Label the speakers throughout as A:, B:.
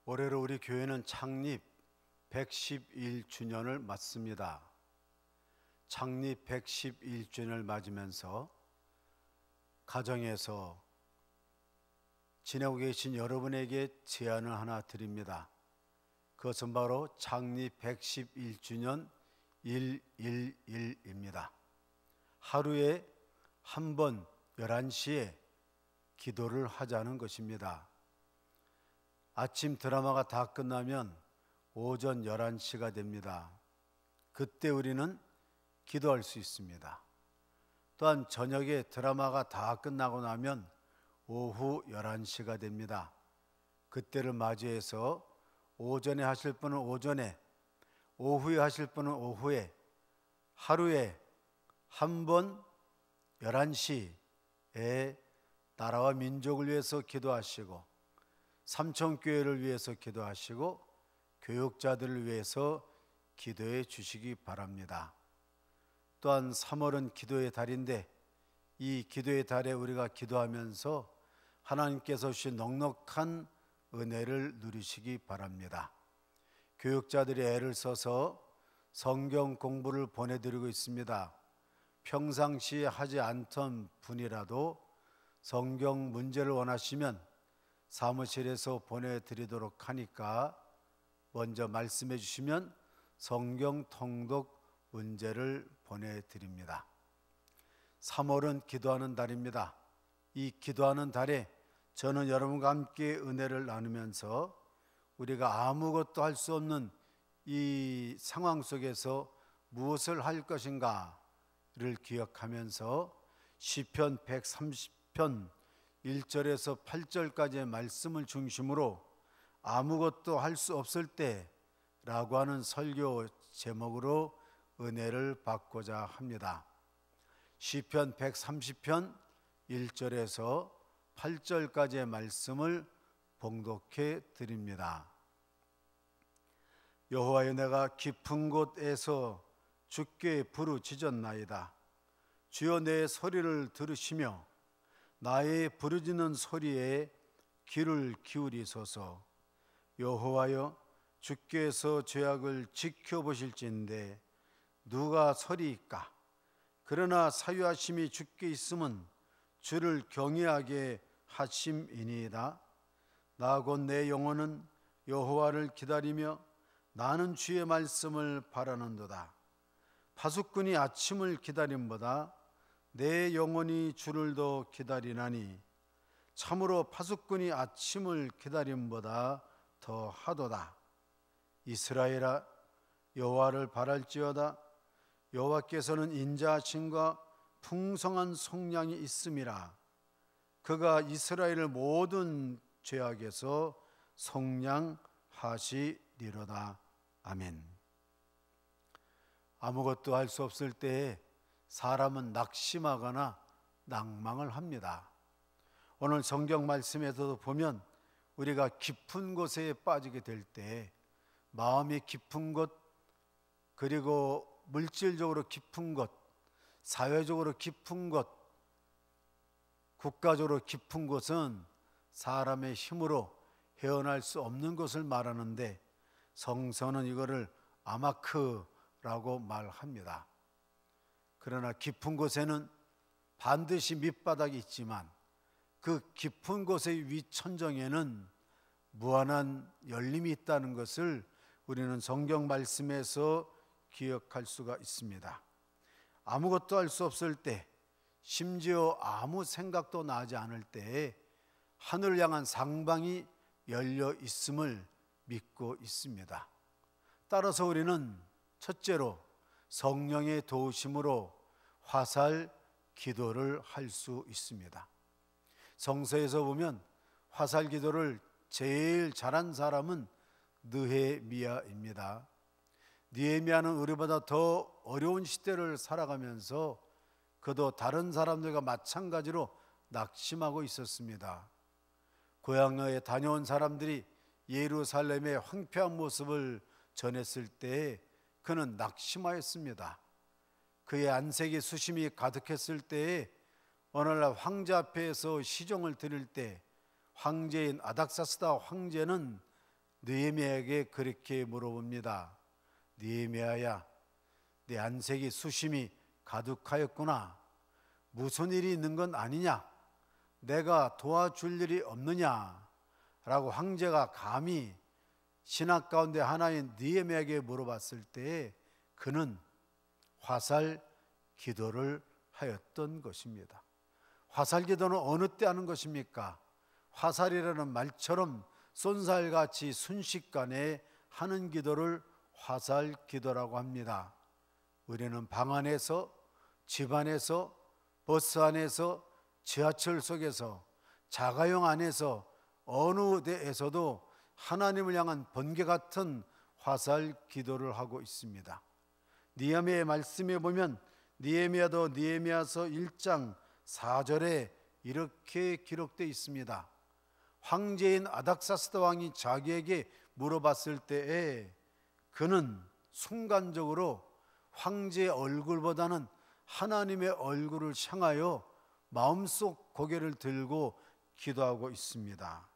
A: 올해로 우리 교회는 창립 111주년을 맞습니다. 창립 111주년을 맞으면서 가정에서 지내고 계신 여러분에게 제안을 하나 드립니다. 그것은 바로 창립 111주년 111입니다. 하루에 한 번 11시에 기도를 하자는 것입니다. 아침 드라마가 다 끝나면 오전 11시가 됩니다. 그때 우리는 기도할 수 있습니다. 또한 저녁에 드라마가 다 끝나고 나면 오후 11시가 됩니다. 그때를 맞이해서 오전에 하실 분은 오전에, 오후에 하실 분은 오후에, 하루에 한 번 11시에 나라와 민족을 위해서 기도하시고, 삼천교회를 위해서 기도하시고, 교육자들을 위해서 기도해 주시기 바랍니다. 또한 3월은 기도의 달인데, 이 기도의 달에 우리가 기도하면서 하나님께서 주신 넉넉한 은혜를 누리시기 바랍니다. 교육자들이 애를 써서 성경 공부를 보내드리고 있습니다. 평상시에 하지 않던 분이라도 성경 문제를 원하시면 사무실에서 보내드리도록 하니까 먼저 말씀해 주시면 성경 통독 문제를 보내드립니다. 3월은 기도하는 달입니다. 이 기도하는 달에 저는 여러분과 함께 은혜를 나누면서 우리가 아무것도 할 수 없는 이 상황 속에서 무엇을 할 것인가를 기억하면서 시편 130편 1절에서 8절까지의 말씀을 중심으로 아무것도 할 수 없을 때라고 하는 설교 제목으로 은혜를 받고자 합니다. 시편 130편 1절에서 8절까지의 말씀을 봉독해 드립니다. 여호와여, 내가 깊은 곳에서 주께 부르짖었나이다. 주여, 내 소리를 들으시며 나의 부르짖는 소리에 귀를 기울이소서. 여호와여, 주께서 죄악을 지켜보실진데 누가 서리이까? 그러나 사유하심이 주께 있음은 주를 경외하게 하심이니이다. 나 곧 내 영혼은 여호와를 기다리며 나는 주의 말씀을 바라는도다. 파수꾼이 아침을 기다림보다 내 영혼이 주를 더 기다리나니 참으로 파수꾼이 아침을 기다림보다 더 하도다. 이스라엘아, 여호와를 바랄지어다. 여호와께서는 인자하심과 풍성한 속량이 있음이라. 그가 이스라엘을 모든 죄악에서 속량하시리로다. 아멘. 아무것도 할 수 없을 때에 사람은 낙심하거나 낭망을 합니다. 오늘 성경 말씀에서도 보면 우리가 깊은 곳에 빠지게 될 때 마음이 깊은 곳, 그리고 물질적으로 깊은 곳, 사회적으로 깊은 곳, 국가적으로 깊은 곳은 사람의 힘으로 헤어날 수 없는 것을 말하는데 성서는 이거를 아마크라고 말합니다. 그러나 깊은 곳에는 반드시 밑바닥이 있지만 그 깊은 곳의 위천정에는 무한한 열림이 있다는 것을 우리는 성경 말씀에서 기억할 수가 있습니다. 아무것도 할 수 없을 때, 심지어 아무 생각도 나지 않을 때에 하늘을 향한 상방이 열려 있음을 믿고 있습니다. 따라서 우리는 첫째로 성령의 도우심으로 화살 기도를 할 수 있습니다. 성서에서 보면 화살 기도를 제일 잘한 사람은 느헤미야입니다. 느헤미야는 우리보다 더 어려운 시대를 살아가면서 그도 다른 사람들과 마찬가지로 낙심하고 있었습니다. 고향에 다녀온 사람들이 예루살렘의 황폐한 모습을 전했을 때 그는 낙심하였습니다. 그의 안색에 수심이 가득했을 때에 오늘날 황제 앞에서 시종을 드릴 때 황제인 아닥사스다 황제는 느헤미야에게 그렇게 물어봅니다. 느헤미야야, 내 안색이 수심이 가득하였구나. 무슨 일이 있는 건 아니냐? 내가 도와줄 일이 없느냐? 라고 황제가 감히 신학 가운데 하나인 느헤미야에게 물어봤을 때에 그는 화살 기도를 하였던 것입니다. 화살 기도는 어느 때 하는 것입니까? 화살이라는 말처럼 쏜살같이 순식간에 하는 기도를 화살 기도라고 합니다. 우리는 방 안에서, 집 안에서, 버스 안에서, 지하철 속에서, 자가용 안에서 어느 데에서도 하나님을 향한 번개 같은 화살 기도를 하고 있습니다. 느헤미야의 말씀에 보면 느헤미야도 느헤미야서 1장 4절에 이렇게 기록되어 있습니다. 황제인 아닥사스다 왕이 자기에게 물어봤을 때에 그는 순간적으로 황제의 얼굴보다는 하나님의 얼굴을 향하여 마음속 고개를 들고 기도하고 있습니다.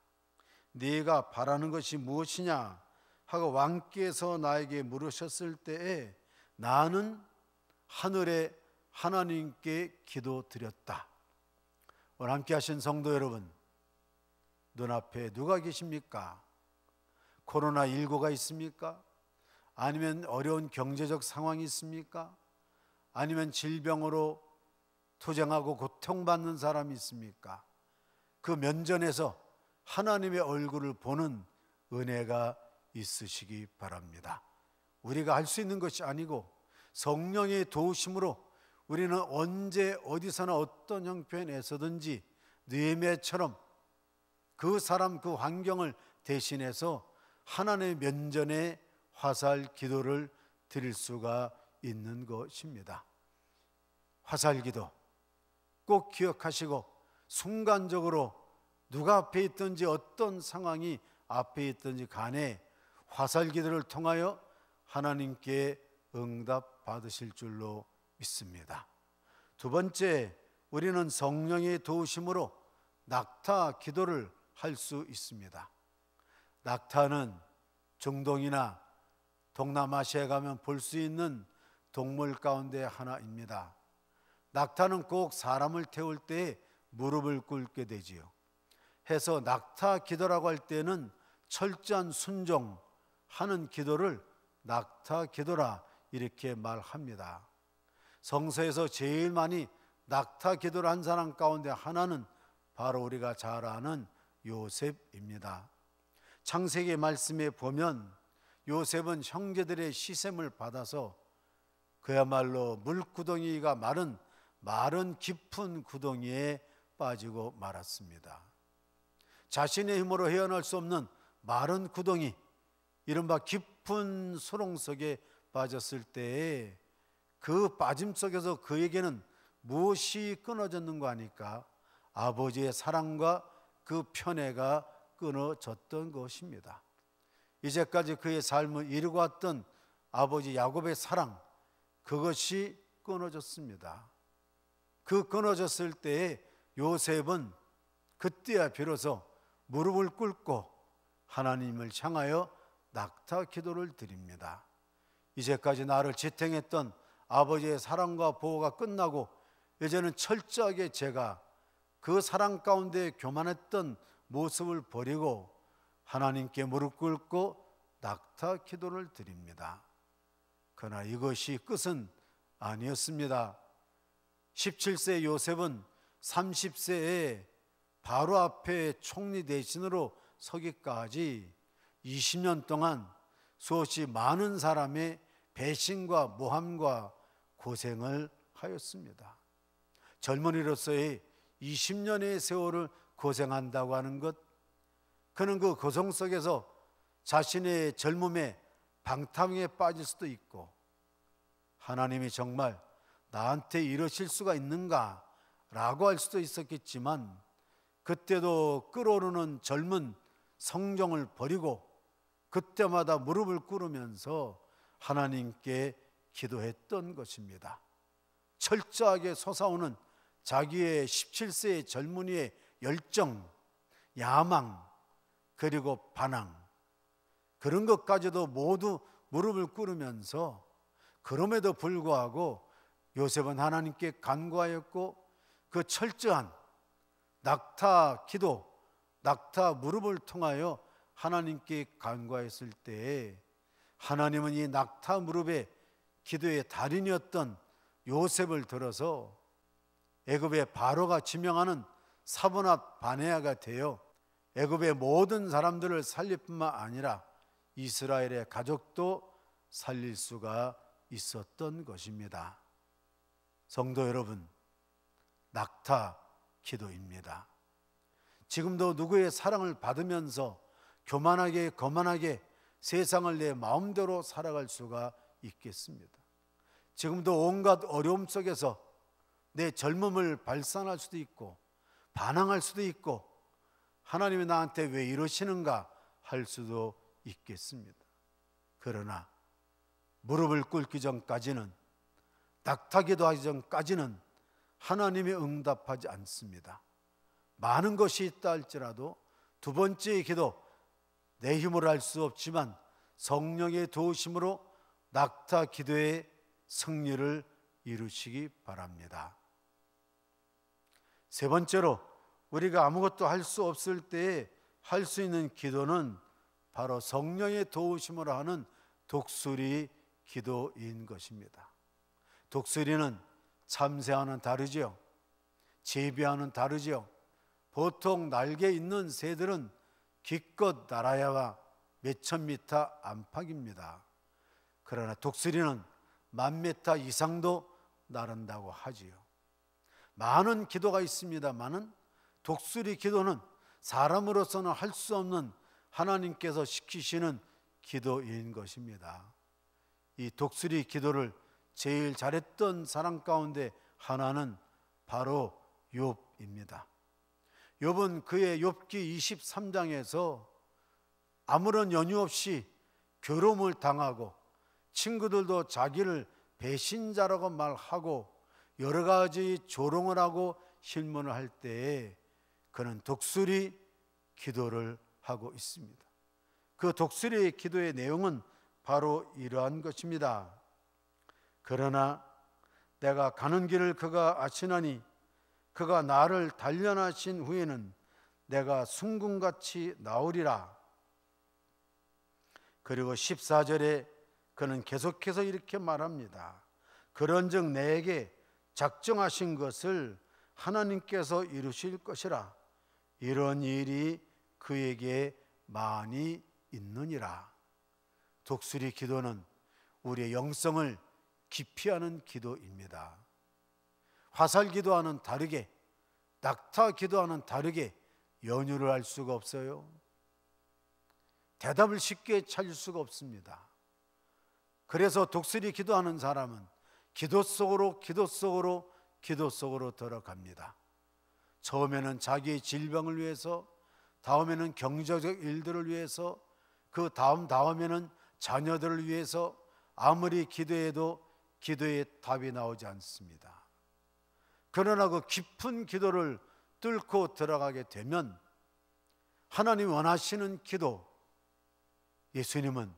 A: 네가 바라는 것이 무엇이냐 하고 왕께서 나에게 물으셨을 때에 나는 하늘의 하나님께 기도드렸다. 오늘 함께 하신 성도 여러분, 눈앞에 누가 계십니까? 코로나19가 있습니까? 아니면 어려운 경제적 상황이 있습니까? 아니면 질병으로 투쟁하고 고통받는 사람이 있습니까? 그 면전에서 하나님의 얼굴을 보는 은혜가 있으시기 바랍니다. 우리가 할 수 있는 것이 아니고 성령의 도우심으로 우리는 언제 어디서나 어떤 형편에서든지 느헤미야처럼 그 사람 그 환경을 대신해서 하나님의 면전에 화살 기도를 드릴 수가 있는 것입니다. 화살 기도 꼭 기억하시고 순간적으로 누가 앞에 있든지 어떤 상황이 앞에 있든지 간에 화살 기도를 통하여 하나님께 응답 받으실 줄로 믿습니다. 두 번째, 우리는 성령의 도우심으로 낙타 기도를 할 수 있습니다. 낙타는 중동이나 동남아시아에 가면 볼 수 있는 동물 가운데 하나입니다. 낙타는 꼭 사람을 태울 때 무릎을 꿇게 되지요. 해서 낙타 기도라고 할 때는 철저한 순종하는 기도를 낙타 기도라 이렇게 말합니다. 성서에서 제일 많이 낙타 기도를 한 사람 가운데 하나는 바로 우리가 잘 아는 요셉입니다. 창세기 말씀에 보면 요셉은 형제들의 시샘을 받아서 그야말로 물구덩이가 마른 깊은 구덩이에 빠지고 말았습니다. 자신의 힘으로 헤어날 수 없는 마른 구덩이, 이른바 깊은 수렁 속에 빠졌을 때에 그 빠짐 속에서 그에게는 무엇이 끊어졌는가 하니까 아버지의 사랑과 그 편애가 끊어졌던 것입니다. 이제까지 그의 삶을 이루고 왔던 아버지 야곱의 사랑, 그것이 끊어졌습니다. 그 끊어졌을 때에 요셉은 그때야 비로소 무릎을 꿇고 하나님을 향하여 낙타 기도를 드립니다. 이제까지 나를 지탱했던 아버지의 사랑과 보호가 끝나고 이제는 철저하게 제가 그 사랑 가운데 교만했던 모습을 버리고 하나님께 무릎 꿇고 낙타 기도를 드립니다. 그러나 이것이 끝은 아니었습니다. 17세 요셉은 30세에 바로 앞에 총리 대신으로 서기까지 20년 동안 수없이 많은 사람의 배신과 모함과 고생을 하였습니다. 젊은이로서의 20년의 세월을 고생한다고 하는 것, 그는 그 고생 속에서 자신의 젊음에 방탕에 빠질 수도 있고 하나님이 정말 나한테 이러실 수가 있는가 라고 할 수도 있었겠지만 그때도 끓어오르는 젊은 성정을 버리고 그때마다 무릎을 꿇으면서 하나님께 기도했던 것입니다. 철저하게 솟아오는 자기의 17세의 젊은이의 열정, 야망, 그리고 반항, 그런 것까지도 모두 무릎을 꿇으면서 그럼에도 불구하고 요셉은 하나님께 간구하였고 그 철저한 낙타 기도, 낙타 무릎을 통하여 하나님께 간구했을 때에 하나님은 이 낙타 무릎의 기도의 달인이었던 요셉을 들어서 애굽의 바로가 지명하는 사브낫 바네아가 되어 애굽의 모든 사람들을 살릴 뿐만 아니라 이스라엘의 가족도 살릴 수가 있었던 것입니다. 성도 여러분, 낙타 기도입니다. 지금도 누구의 사랑을 받으면서 교만하게 거만하게 세상을 내 마음대로 살아갈 수가 있겠습니다. 지금도 온갖 어려움 속에서 내 젊음을 발산할 수도 있고 반항할 수도 있고 하나님이 나한테 왜 이러시는가 할 수도 있겠습니다. 그러나 무릎을 꿇기 전까지는, 낙타기도 하기 전까지는 하나님이 응답하지 않습니다. 많은 것이 있다 할지라도 두 번째의 기도, 내 힘으로 할 수 없지만 성령의 도우심으로 낙타 기도의 승리를 이루시기 바랍니다. 세 번째로, 우리가 아무것도 할 수 없을 때에 할 수 있는 기도는 바로 성령의 도우심으로 하는 독수리 기도인 것입니다. 독수리는 참새와는 다르지요. 제비와는 다르지요. 보통 날개 있는 새들은 기껏 날아야 몇천 미터 안팎입니다. 그러나 독수리는 10,000m 이상도 나른다고 하지요. 많은 기도가 있습니다마는 독수리 기도는 사람으로서는 할 수 없는 하나님께서 시키시는 기도인 것입니다. 이 독수리 기도를 제일 잘했던 사람 가운데 하나는 바로 욥입니다. 욥은 그의 욥기 23장에서 아무런 연유 없이 괴로움을 당하고 친구들도 자기를 배신자라고 말하고 여러 가지 조롱을 하고 실문을 할 때에 그는 독수리 기도를 하고 있습니다. 그 독수리의 기도의 내용은 바로 이러한 것입니다. 그러나 내가 가는 길을 그가 아시나니 그가 나를 단련하신 후에는 내가 순금같이 나오리라. 그리고 14절에 그는 계속해서 이렇게 말합니다. 그런즉 내게 작정하신 것을 하나님께서 이루실 것이라. 이런 일이 그에게 많이 있느니라. 독수리 기도는 우리의 영성을 기피하는 기도입니다. 화살 기도와는 다르게, 낙타 기도와는 다르게 연유를 할 수가 없어요. 대답을 쉽게 찾을 수가 없습니다. 그래서 독수리 기도하는 사람은 기도 속으로 들어갑니다. 처음에는 자기의 질병을 위해서, 다음에는 경제적 일들을 위해서, 그 다음에는 자녀들을 위해서 아무리 기도해도 기도의 답이 나오지 않습니다. 그러나 그 깊은 기도를 뚫고 들어가게 되면 하나님 원하시는 기도, 예수님은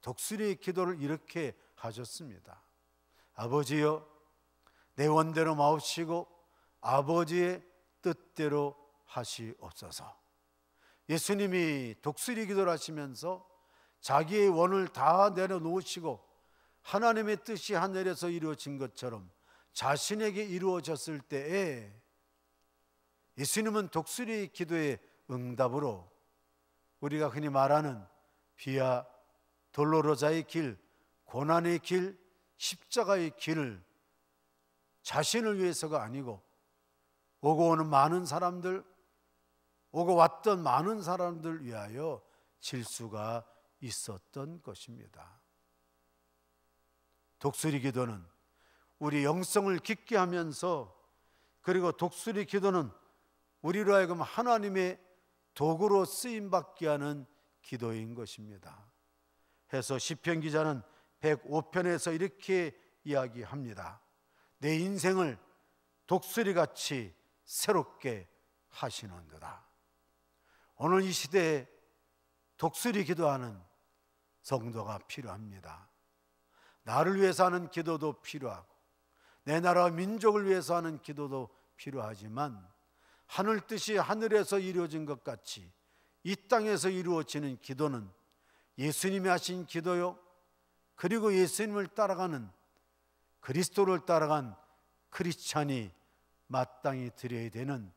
A: 독수리의 기도를 이렇게 하셨습니다. 아버지여, 내 원대로 마옵시고 아버지의 뜻대로 하시옵소서. 예수님이 독수리 기도를 하시면서 자기의 원을 다 내려놓으시고 하나님의 뜻이 하늘에서 이루어진 것처럼 자신에게 이루어졌을 때에 예수님은 독수리 기도의 응답으로 우리가 흔히 말하는 비아 돌로로자의 길, 고난의 길, 십자가의 길을 자신을 위해서가 아니고 오고 오는 많은 사람들, 오고 왔던 많은 사람들 위하여 질 수가 있었던 것입니다. 독수리 기도는 우리 영성을 깊게 하면서, 그리고 독수리 기도는 우리로 하여금 하나님의 도구로 쓰임받게 하는 기도인 것입니다. 해서 시편 기자는 105편에서 이렇게 이야기합니다. 내 인생을 독수리같이 새롭게 하시는도다. 오늘 이 시대에 독수리 기도하는 성도가 필요합니다. 나를 위해서 하는 기도도 필요하고 내 나라와 민족을 위해서 하는 기도도 필요하지만 하늘 뜻이 하늘에서 이루어진 것 같이 이 땅에서 이루어지는 기도는 예수님이 하신 기도요, 그리고 예수님을 따라가는, 그리스도를 따라간 크리스찬이 마땅히 드려야 되는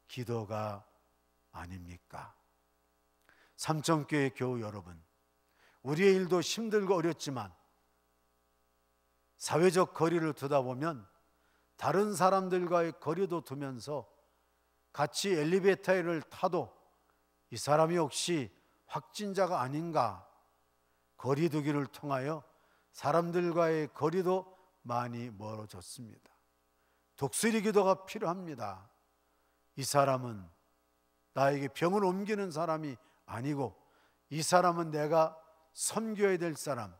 A: 기도가 아닙니까? 삼천교회 교우 여러분, 우리의 일도 힘들고 어렵지만 사회적 거리를 두다 보면 다른 사람들과의 거리도 두면서 같이 엘리베이터를 타도 이 사람이 혹시 확진자가 아닌가, 거리 두기를 통하여 사람들과의 거리도 많이 멀어졌습니다. 독수리 기도가 필요합니다. 이 사람은 나에게 병을 옮기는 사람이 아니고 이 사람은 내가 섬겨야 될 사람.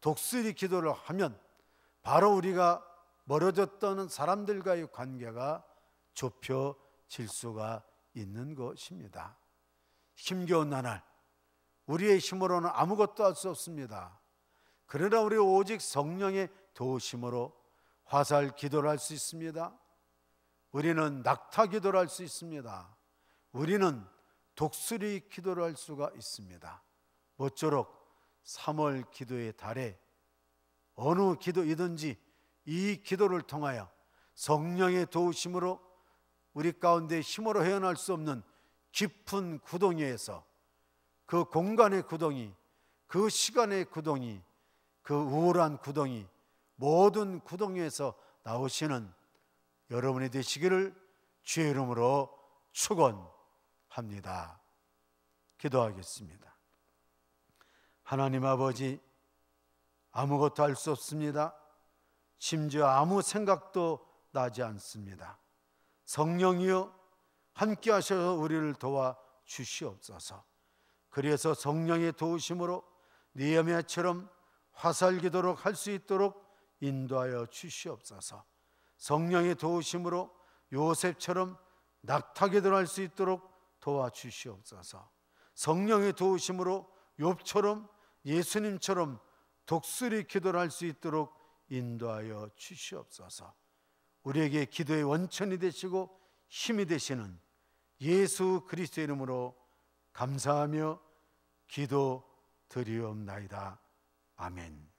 A: 독수리 기도를 하면 바로 우리가 멀어졌던 사람들과의 관계가 좁혀질 수가 있는 것입니다. 힘겨운 나날, 우리의 힘으로는 아무것도 할 수 없습니다. 그러나 우리 오직 성령의 도우심으로 화살 기도를 할 수 있습니다. 우리는 낙타 기도를 할 수 있습니다. 우리는 독수리 기도를 할 수가 있습니다. 모쪼록 3월 기도의 달에 어느 기도이든지 이 기도를 통하여 성령의 도우심으로 우리 가운데 힘으로 헤어날 수 없는 깊은 구덩이에서, 그 공간의 구덩이, 그 시간의 구덩이, 그 우울한 구덩이, 모든 구덩이에서 나오시는 여러분이 되시기를 주의 이름으로 축원합니다. 기도하겠습니다. 하나님 아버지, 아무것도 할 수 없습니다. 심지어 아무 생각도 나지 않습니다. 성령이여 함께 하셔서 우리를 도와 주시옵소서. 그래서 성령의 도우심으로 느헤미야처럼 화살 기도록 할 수 있도록 인도하여 주시옵소서. 성령의 도우심으로 요셉처럼 낙타 기도를 할 수 있도록 도와주시옵소서. 성령의 도우심으로 욥처럼, 예수님처럼 독수리 기도를 할 수 있도록 인도하여 주시옵소서. 우리에게 기도의 원천이 되시고 힘이 되시는 예수 그리스도의 이름으로 감사하며 기도 드리옵나이다. 아멘.